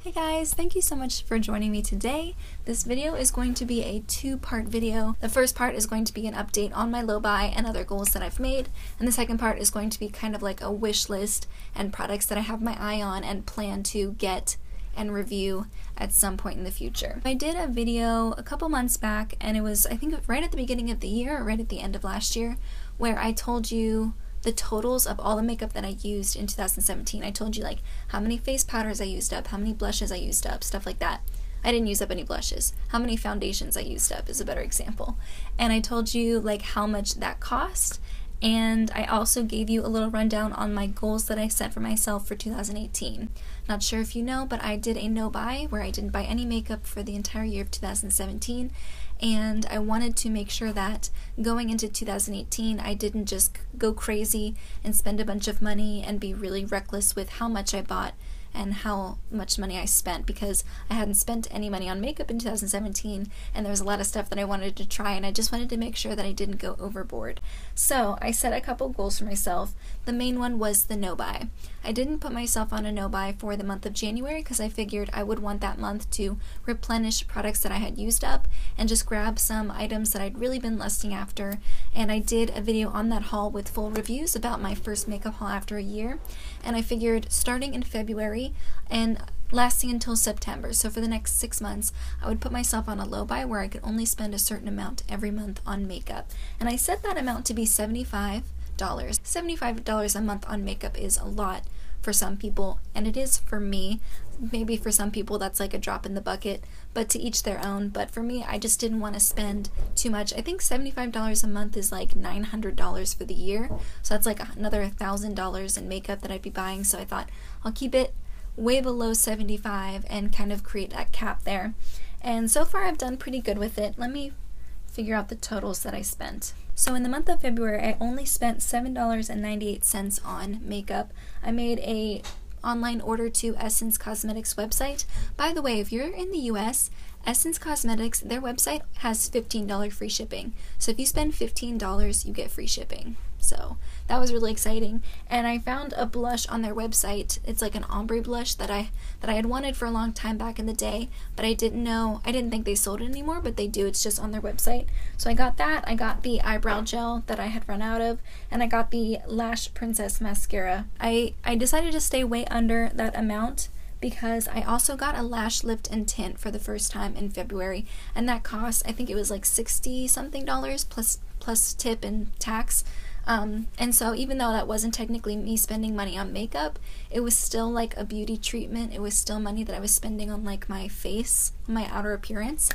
Hey guys, thank you so much for joining me today. This video is going to be a two-part video. The first part is going to be an update on my low buy and other goals that I've made, and the second part is going to be kind of like a wish list and products that I have my eye on and plan to get and review at some point in the future. I did a video a couple months back, and it was, I think, right at the beginning of the year or right at the end of last year, where I told you the totals of all the makeup that I used in 2017. I told you like how many face powders I used up, how many blushes I used up, stuff like that. I didn't use up any blushes. How many foundations I used up is a better example. And I told you like how much that cost, and I also gave you a little rundown on my goals that I set for myself for 2018. Not sure if you know, but I did a no buy where I didn't buy any makeup for the entire year of 2017, and I wanted to make sure that going into 2018 I didn't just go crazy and spend a bunch of money and be really reckless with how much I bought and how much money I spent, because I hadn't spent any money on makeup in 2017 and there was a lot of stuff that I wanted to try, and I just wanted to make sure that I didn't go overboard. So I set a couple goals for myself. The main one was the no buy. I didn't put myself on a no buy for the month of January because I figured I would want that month to replenish products that I had used up and just grab some items that I'd really been lusting after. And I did a video on that haul with full reviews about my first makeup haul after a year, and I figured starting in February and lasting until September, so for the next 6 months, I would put myself on a low buy where I could only spend a certain amount every month on makeup. And I set that amount to be $75. $75 a month on makeup is a lot for some people, and it is for me. Maybe for some people that's like a drop in the bucket, but to each their own. But for me, I just didn't want to spend too much. I think $75 a month is like $900 for the year, so that's like another $1,000 in makeup that I'd be buying. So I thought I'll keep it way below 75 and kind of create that cap there. And so far I've done pretty good with it. Let me figure out the totals that I spent. So in the month of February, I only spent $7.98 on makeup. I made a online order to Essence Cosmetics website. By the way, if you're in the US, Essence Cosmetics, their website has $15 free shipping. So if you spend $15, you get free shipping. So that was really exciting. And I found a blush on their website. It's like an ombre blush that I had wanted for a long time back in the day, but I didn't think they sold it anymore, but they do. It's just on their website. So I got that. I got the eyebrow gel that I had run out of, and I got the Lash Princess mascara. I decided to stay way under that amount because I also got a lash lift and tint for the first time in February, and that cost, I think it was like $60 something plus tip and tax. And so even though that wasn't technically me spending money on makeup, it was still like a beauty treatment. It was still money that I was spending on like my face, my outer appearance.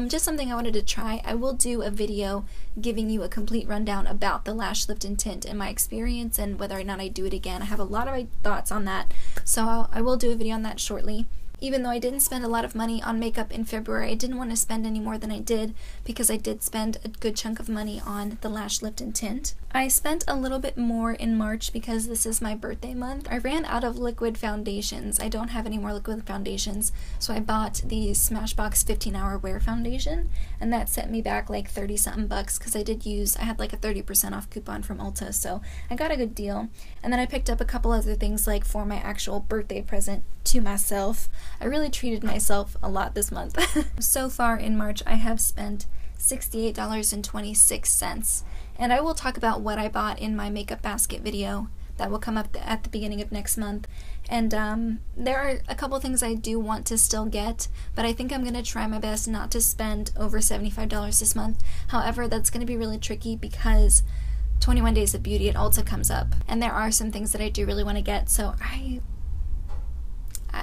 Just something I wanted to try. I will do a video giving you a complete rundown about the lash lift and tint and my experience and whether or not I do it again. I have a lot of thoughts on that, so I will do a video on that shortly. Even though I didn't spend a lot of money on makeup in February, I didn't want to spend any more than I did because I did spend a good chunk of money on the lash lift and tint. I spent a little bit more in March because this is my birthday month. I ran out of liquid foundations. I don't have any more liquid foundations, so I bought the Smashbox 15-Hour Wear Foundation, and that set me back like 30 something bucks because I had like a 30% off coupon from Ulta, so I got a good deal. And then I picked up a couple other things like for my actual birthday present to myself. I really treated myself a lot this month. So far in March, I have spent $68.26, and I will talk about what I bought in my makeup basket video that will come up at the beginning of next month. And there are a couple things I do want to still get, but I think I'm going to try my best not to spend over $75 this month. However, that's going to be really tricky because 21 Days of Beauty at Ulta comes up, and there are some things that I do really want to get, so I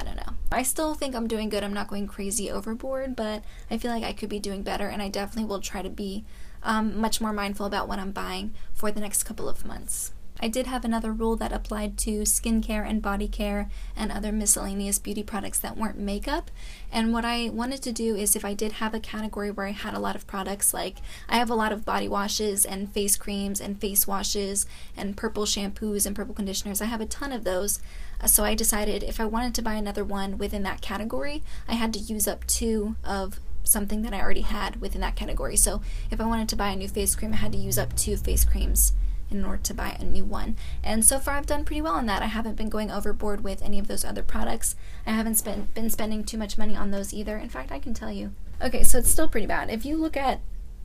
don't know. I still think I'm doing good. I'm not going crazy overboard, but I feel like I could be doing better, and I definitely will try to be much more mindful about what I'm buying for the next couple of months. I did have another rule that applied to skincare and body care and other miscellaneous beauty products that weren't makeup. And what I wanted to do is, if I did have a category where I had a lot of products, like I have a lot of body washes and face creams and face washes and purple shampoos and purple conditioners. I have a ton of those. So I decided if I wanted to buy another one within that category, I had to use up 2 of something that I already had within that category. So if I wanted to buy a new face cream, I had to use up 2 face creams in order to buy a new one. And so far I've done pretty well on that. I haven't been going overboard with any of those other products. I haven't been spending too much money on those either. In fact, I can tell you. Okay, so it's still pretty bad. If you look at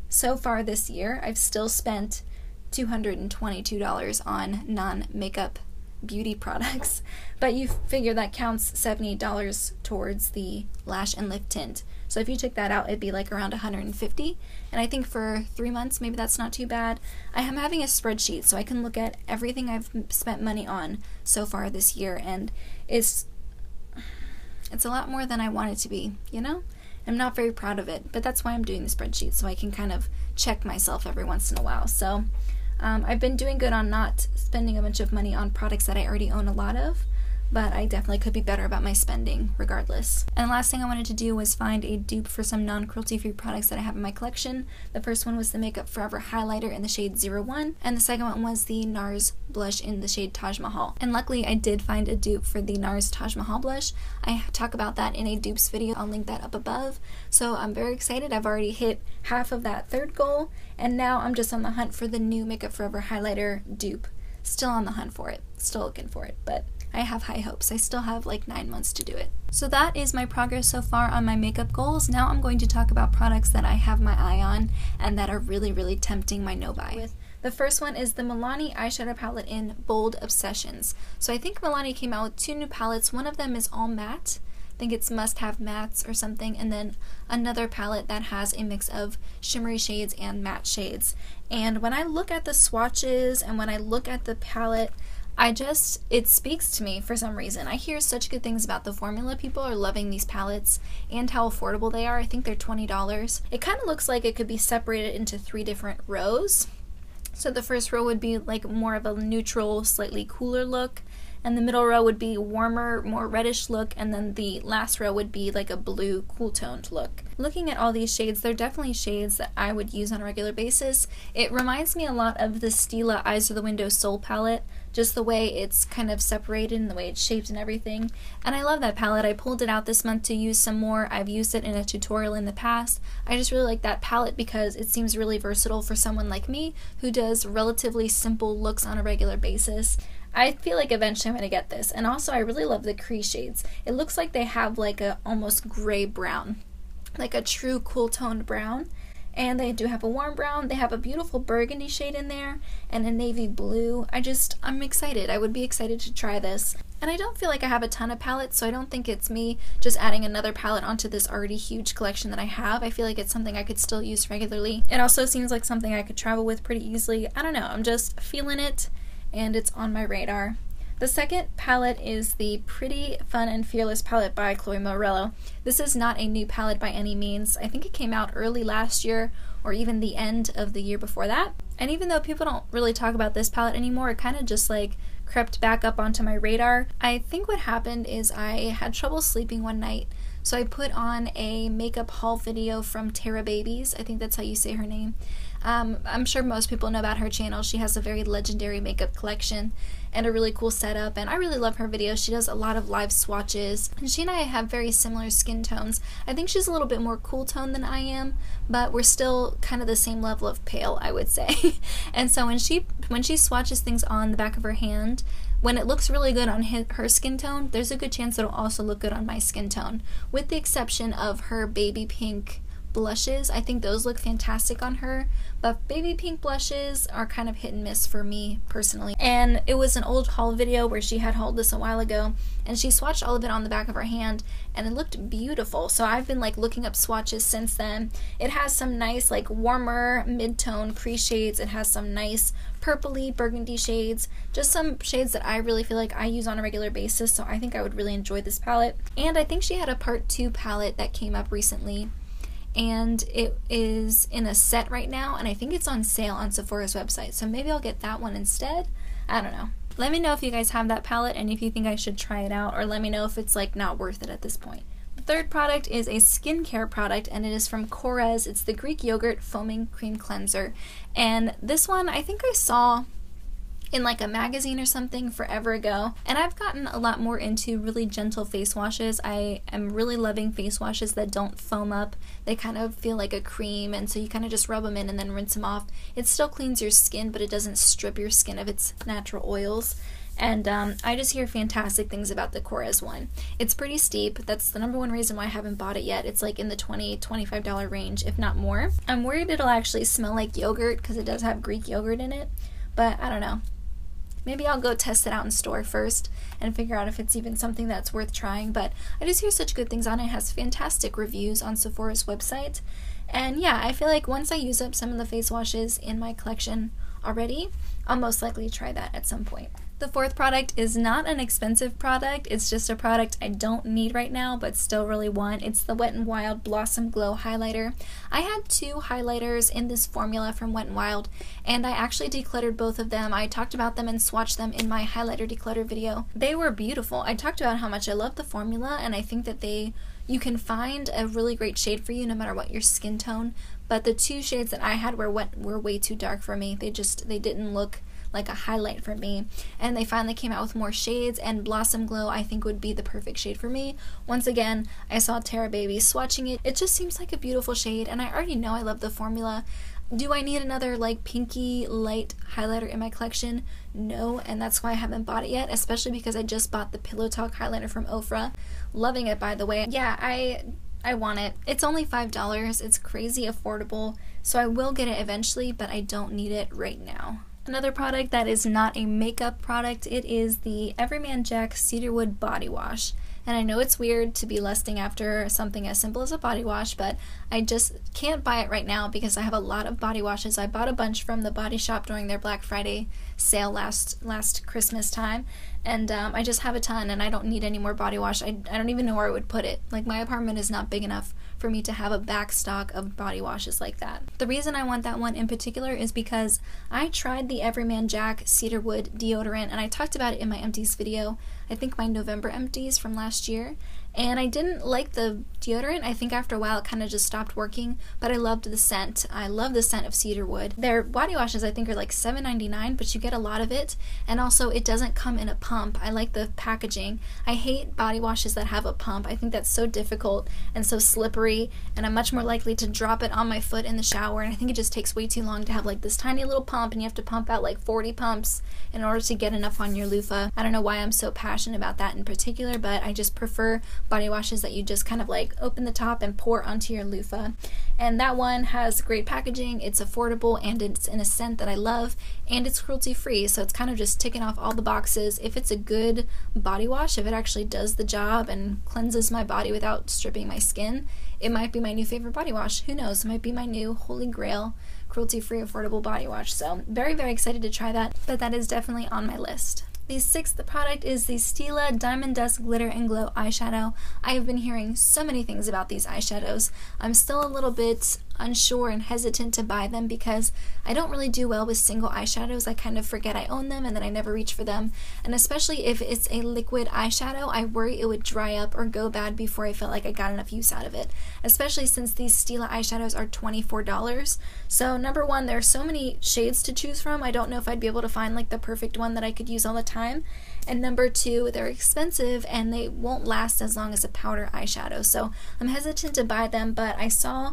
so far this year, I've still spent $222 on non-makeup beauty products, but you figure that counts $70 towards the lash and lip tint. So if you took that out, it'd be like around $150, and I think for 3 months, maybe that's not too bad. I am having a spreadsheet so I can look at everything I've spent money on so far this year, and it's a lot more than I want it to be, you know? I'm not very proud of it, but that's why I'm doing the spreadsheet, so I can kind of check myself every once in a while. So I've been doing good on not spending a bunch of money on products that I already own a lot of, but I definitely could be better about my spending regardless. And the last thing I wanted to do was find a dupe for some non-cruelty-free products that I have in my collection. The first one was the Makeup Forever highlighter in the shade 01, and the second one was the NARS blush in the shade Taj Mahal. And luckily I did find a dupe for the NARS Taj Mahal blush. I talk about that in a dupes video. I'll link that up above. So I'm very excited. I've already hit half of that third goal, and now I'm just on the hunt for the new Makeup Forever highlighter dupe. Still on the hunt for it. Still looking for it, but I have high hopes. I still have like 9 months to do it. So that is my progress so far on my makeup goals. Now I'm going to talk about products that I have my eye on and that are really, really tempting my no-buy. The first one is the Milani eyeshadow palette in Bold Obsessions. So I think Milani came out with 2 new palettes. One of them is all matte. I think it's Must Have Mattes or something, and then another palette that has a mix of shimmery shades and matte shades. And when I look at the swatches and when I look at the palette, it speaks to me for some reason. I hear such good things about the formula. People are loving these palettes and how affordable they are. I think they're $20. It kind of looks like it could be separated into 3 different rows. So the first row would be like more of a neutral, slightly cooler look, and the middle row would be warmer, more reddish look, and then the last row would be like a blue, cool-toned look. Looking at all these shades, they're definitely shades that I would use on a regular basis. It reminds me a lot of the Stila Eyes of the Window Soul palette, just the way it's kind of separated and the way it's shaped and everything. And I love that palette. I pulled it out this month to use some more. I've used it in a tutorial in the past. I just really like that palette because it seems really versatile for someone like me who does relatively simple looks on a regular basis. I feel like eventually I'm going to get this. And also I really love the crease shades. It looks like they have like a almost gray brown, like a true cool toned brown. And they do have a warm brown. They have a beautiful burgundy shade in there and a navy blue. I'm excited. I would be excited to try this. And I don't feel like I have a ton of palettes, so I don't think it's me just adding another palette onto this already huge collection that I have. I feel like it's something I could still use regularly. It also seems like something I could travel with pretty easily. I don't know, I'm just feeling it, and it's on my radar. The second palette is the Pretty, Fun, and Fearless palette by Chloe Morello. This is not a new palette by any means. I think it came out early last year or even the end of the year before that. And even though people don't really talk about this palette anymore, it kind of just like crept back up onto my radar. I think what happened is I had trouble sleeping one night, so I put on a makeup haul video from Tara Babies. I think that's how you say her name. I'm sure most people know about her channel. She has a very legendary makeup collection and a really cool setup, and I really love her videos. She does a lot of live swatches, and she and I have very similar skin tones. I think she's a little bit more cool toned than I am, but we're still kind of the same level of pale, I would say. And so when she swatches things on the back of her hand, when it looks really good on her skin tone, there's a good chance it'll also look good on my skin tone, with the exception of her baby pink blushes. I think those look fantastic on her, but baby pink blushes are kind of hit and miss for me personally. And it was an old haul video where she had hauled this a while ago, and she swatched all of it on the back of her hand, and it looked beautiful. So I've been like looking up swatches since then. It has some nice like warmer mid-tone crease shades. It has some nice purpley burgundy shades, just some shades that I really feel like I use on a regular basis, so I think I would really enjoy this palette. And I think she had a part 2 palette that came up recently, and it is in a set right now, and I think it's on sale on Sephora's website, so maybe I'll get that one instead. I don't know. Let me know if you guys have that palette and if you think I should try it out, or let me know if it's like not worth it at this point. The third product is a skincare product, and it is from Korres. It's the Greek Yogurt Foaming Cream Cleanser, and this one I think I saw in like a magazine or something forever ago. And I've gotten a lot more into really gentle face washes. I am really loving face washes that don't foam up. They kind of feel like a cream, and so you kind of just rub them in and then rinse them off. It still cleans your skin, but it doesn't strip your skin of its natural oils. And I just hear fantastic things about the Korres one. It's pretty steep. That's the number one reason why I haven't bought it yet. It's like in the $20-$25 range, if not more. I'm worried it'll actually smell like yogurt because it does have Greek yogurt in it, but I don't know. Maybe I'll go test it out in store first and figure out if it's even something that's worth trying, but I just hear such good things on it. It has fantastic reviews on Sephora's website. And yeah, I feel like once I use up some of the face washes in my collection already, I'll most likely try that at some point. The fourth product is not an expensive product. It's just a product I don't need right now but still really want. It's the Wet n Wild Blossom Glow Highlighter. I had two highlighters in this formula from Wet n Wild, and I actually decluttered both of them. I talked about them and swatched them in my highlighter declutter video. They were beautiful. I talked about how much I love the formula, and I think that you can find a really great shade for you no matter what your skin tone, but the two shades that I had were way too dark for me. They didn't look like a highlight for me, and they finally came out with more shades, and Blossom Glow I think would be the perfect shade for me. Once again, I saw Tara Baby swatching it. It just seems like a beautiful shade, and I already know I love the formula. Do I need another like pinky light highlighter in my collection? No, and that's why I haven't bought it yet, especially because I just bought the Pillow Talk highlighter from Ofra. Loving it, by the way. Yeah, I want it. It's only $5. It's crazy affordable, so I will get it eventually, but I don't need it right now. Another product that is not a makeup product, it is the Everyman Jack Cedarwood Body Wash. And I know it's weird to be lusting after something as simple as a body wash, but I just can't buy it right now because I have a lot of body washes. I bought a bunch from the Body Shop during their Black Friday sale last Christmas time, and I just have a ton, and I don't need any more body wash. I don't even know where I would put it. Like, my apartment is not big enough for me to have a back stock of body washes like that. The reason I want that one in particular is because I tried the Everyman Jack Cedarwood deodorant, and I talked about it in my empties video, I think my November empties from last year, and I didn't like the deodorant. I think after a while it kind of just stopped working, but I loved the scent. I love the scent of cedarwood. Their body washes I think are like $7.99, but you get a lot of it, and also it doesn't come in a pump. I like the packaging. I hate body washes that have a pump. I think that's so difficult and so slippery, and I'm much more likely to drop it on my foot in the shower, and I think it just takes way too long to have like this tiny little pump, and you have to pump out like 40 pumps in order to get enough on your loofah. I don't know why I'm so passionate about that in particular, but I just prefer body washes that you just kind of like open the top and pour onto your loofah. And that one has great packaging, it's affordable, and it's in a scent that I love, and it's cruelty free, so it's kind of just ticking off all the boxes. If it's a good body wash, if it actually does the job and cleanses my body without stripping my skin, it might be my new favorite body wash. Who knows, it might be my new holy grail cruelty-free affordable body wash. So very, very excited to try that, but that is definitely on my list. The sixth product is the Stila Diamond Dust Glitter and Glow eyeshadow. I have been hearing so many things about these eyeshadows. I'm still a little bit unsure and hesitant to buy them because I don't really do well with single eyeshadows. I kind of forget I own them and then I never reach for them. And especially if it's a liquid eyeshadow, I worry it would dry up or go bad before I felt like I got enough use out of it. Especially since these Stila eyeshadows are $24. So number one, there are so many shades to choose from. I don't know if I'd be able to find like the perfect one that I could use all the time. And number two, they're expensive and they won't last as long as a powder eyeshadow. So I'm hesitant to buy them, but I saw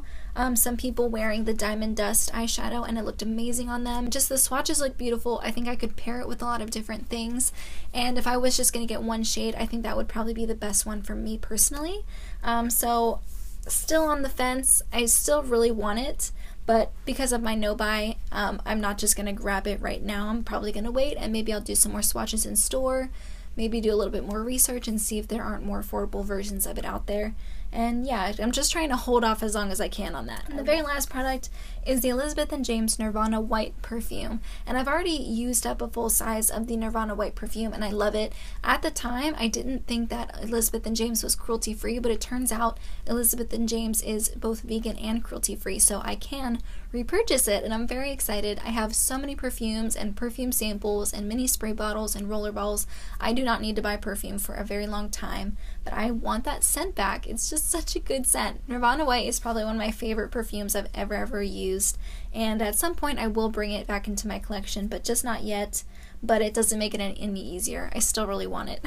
some people wearing the Diamond Dust eyeshadow and it looked amazing on them. Just the swatches look beautiful. I think I could pair it with a lot of different things, and if I was just going to get one shade, I think that would probably be the best one for me personally. So still on the fence. I still really want it, but because of my no-buy, I'm not just going to grab it right now. I'm probably going to wait, and maybe I'll do some more swatches in store, maybe do a little bit more research and see if there aren't more affordable versions of it out there. And yeah, I'm just trying to hold off as long as I can on that. And the very last product is the Elizabeth & James Nirvana White Perfume. And I've already used up a full size of the Nirvana White Perfume and I love it. At the time, I didn't think that Elizabeth & James was cruelty-free, but it turns out Elizabeth & James is both vegan and cruelty-free, so I can repurchase it, and I'm very excited. I have so many perfumes and perfume samples and mini spray bottles and roller balls. I do not need to buy perfume for a very long time, but I want that scent back. It's just such a good scent. Nirvana White is probably one of my favorite perfumes I've ever used, and at some point I will bring it back into my collection, but just not yet. but it doesn't make it any easier. I still really want it.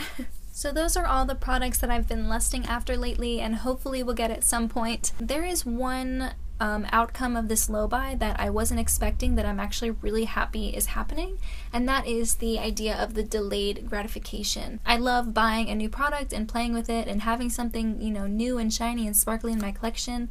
So those are all the products that I've been lusting after lately and hopefully will get at some point. There is one outcome of this low buy that I wasn't expecting that I'm actually really happy is happening, and that is the idea of the delayed gratification. I love buying a new product and playing with it and having something, you know, new and shiny and sparkly in my collection.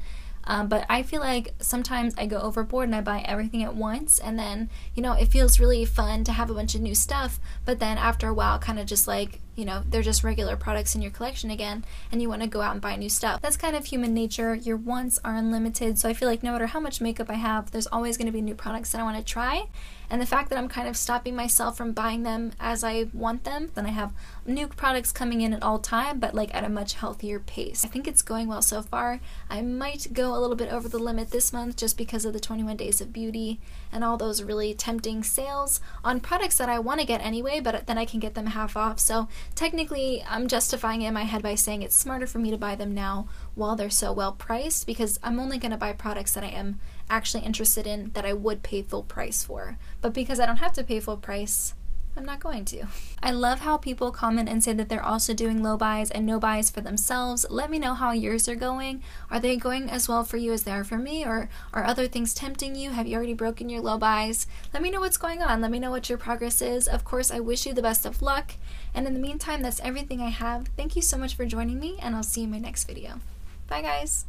But I feel like sometimes I go overboard and I buy everything at once, and then, you know, it feels really fun to have a bunch of new stuff, but then after a while kind of just like, you know, they're just regular products in your collection again, and you want to go out and buy new stuff. That's kind of human nature. Your wants are unlimited, so I feel like no matter how much makeup I have, there's always going to be new products that I want to try, and the fact that I'm kind of stopping myself from buying them as I want them, then I have new products coming in at all time, but like at a much healthier pace. I think it's going well so far. I might go a little bit over the limit this month just because of the 21 Days of Beauty and all those really tempting sales on products that I want to get anyway, but then I can get them half off, so technically I'm justifying it in my head by saying it's smarter for me to buy them now while they're so well priced, because I'm only going to buy products that I am actually interested in that I would pay full price for. But because I don't have to pay full price, I'm not going to. I love how people comment and say that they're also doing low buys and no buys for themselves. Let me know how yours are going. Are they going as well for you as they are for me, or are other things tempting you? Have you already broken your low buys? Let me know what's going on. Let me know what your progress is. Of course, I wish you the best of luck. And in the meantime, that's everything I have. Thank you so much for joining me, and I'll see you in my next video. Bye, guys.